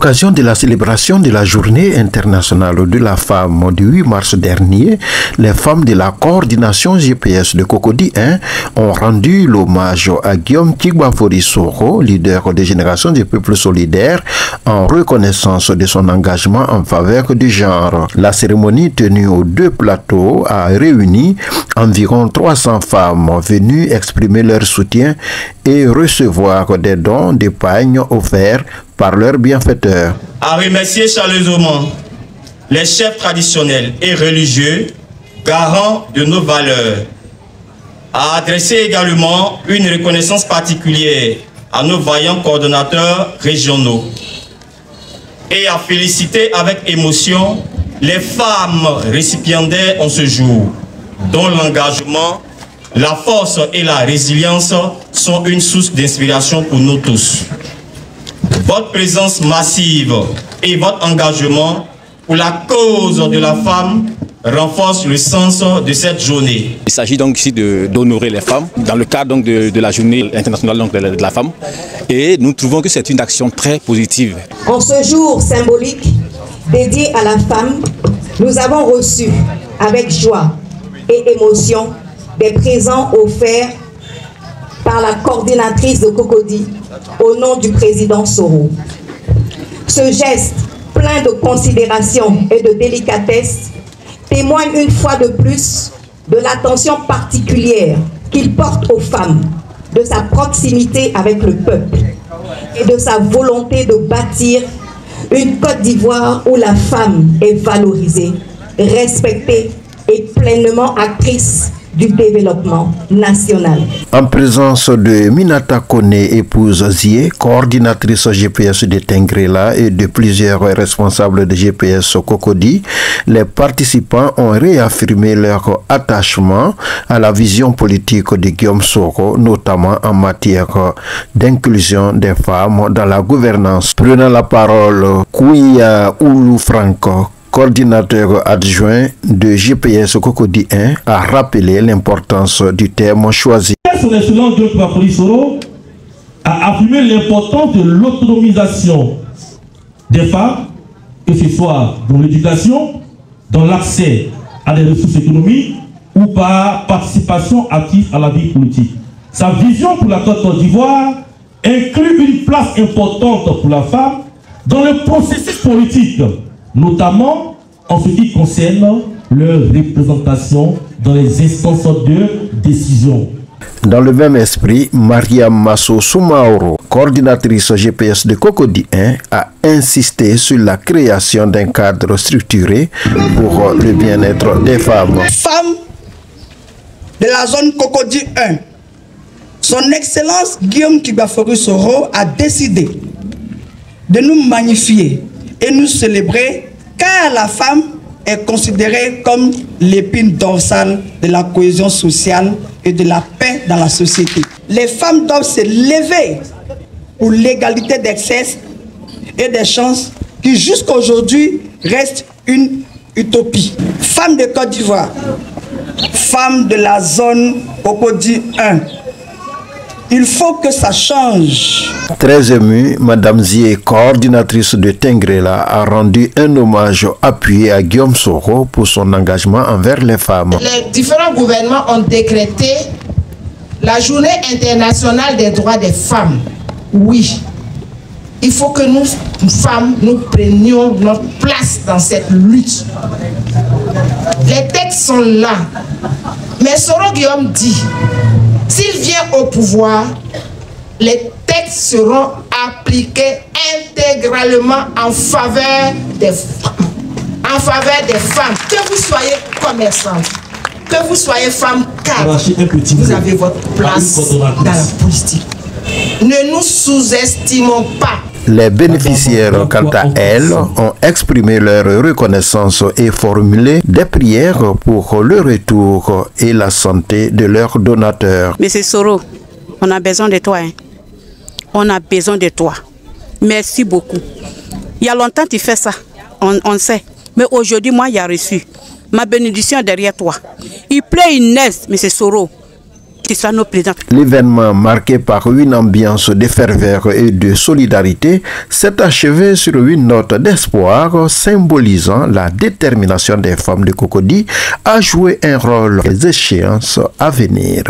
l'occasion de la célébration de la Journée internationale de la femme du 8 mars dernier, les femmes de la coordination GPS de Cocody 1 ont rendu l'hommage à Guillaume Tigba-Fori Soro, leader des générations des peuples solidaires, en reconnaissance de son engagement en faveur du genre. La cérémonie tenue aux deux plateaux a réuni environ 300 femmes venues exprimer leur soutien et recevoir des dons d'épargne offerts par leurs bienfaiteurs. À remercier chaleureusement les chefs traditionnels et religieux, garants de nos valeurs. À adresser également une reconnaissance particulière à nos vaillants coordonnateurs régionaux. Et à féliciter avec émotion les femmes récipiendaires en ce jour, dont l'engagement, la force et la résilience sont une source d'inspiration pour nous tous. Votre présence massive et votre engagement pour la cause de la femme renforce le sens de cette journée. Il s'agit donc ici d'honorer les femmes dans le cadre donc de la journée internationale donc de la femme. Et nous trouvons que c'est une action très positive. En ce jour symbolique dédié à la femme, nous avons reçu avec joie et émotion des présents offerts par la coordinatrice de Cocody au nom du président Soro. Ce geste plein de considération et de délicatesse témoigne une fois de plus de l'attention particulière qu'il porte aux femmes, de sa proximité avec le peuple et de sa volonté de bâtir une Côte d'Ivoire où la femme est valorisée, respectée et pleinement actrice du développement national. En présence de Minata Kone, épouse Zie, coordinatrice GPS de Tengrela et de plusieurs responsables de GPS au Cocody, les participants ont réaffirmé leur attachement à la vision politique de Guillaume Soro, notamment en matière d'inclusion des femmes dans la gouvernance. Prenant la parole, Kouya Oulou Franco, coordinateur adjoint de GPS Cocody 1, a rappelé l'importance du terme choisi. Son excellence Guillaume Tigba-Fori Soro a affirmé l'importance de l'autonomisation des femmes, que ce soit dans l'éducation, dans l'accès à des ressources économiques ou par participation active à la vie politique. Sa vision pour la Côte d'Ivoire inclut une place importante pour la femme dans le processus politique, notamment en ce qui concerne leur représentation dans les instances de décision. Dans le même esprit, Mariam Masso Soumaoro, coordinatrice GPS de Cocody 1, a insisté sur la création d'un cadre structuré pour le bien-être des femmes. Femmes de la zone Cocody 1, son Excellence Guillaume Tigba-Fori Soro a décidé de nous magnifier et nous célébrer, car la femme est considérée comme l'épine dorsale de la cohésion sociale et de la paix dans la société. Les femmes doivent se lever pour l'égalité d'accès et des chances qui jusqu'à aujourd'hui reste une utopie. Femmes de Côte d'Ivoire, femmes de la zone Cocody 1, il faut que ça change. Très émue, Madame Zie, coordinatrice de Tengrela, a rendu un hommage appuyé à Guillaume Soro pour son engagement envers les femmes. Les différents gouvernements ont décrété la Journée internationale des droits des femmes. Oui, il faut que nous, femmes, nous prenions notre place dans cette lutte. Les textes sont là. Mais Soro Guillaume dit, s'il vient au pouvoir, les textes seront appliqués intégralement en faveur des femmes. En faveur des femmes. Que vous soyez commerçante, que vous soyez femme cadre, vous avez votre place dans la politique. Ne nous sous-estimons pas. Les bénéficiaires, quant à elles, ont exprimé leur reconnaissance et formulé des prières pour le retour et la santé de leurs donateurs. Monsieur Soro, on a besoin de toi. Hein? On a besoin de toi. Merci beaucoup. Il y a longtemps que tu fais ça, on sait. Mais aujourd'hui, moi, il y a reçu. Ma bénédiction est derrière toi. Il pleut une neige, Monsieur Soro. tu seras notre président. L'événement, marqué par une ambiance de ferveur et de solidarité, s'est achevé sur une note d'espoir symbolisant la détermination des femmes de Cocody à jouer un rôle des échéances à venir.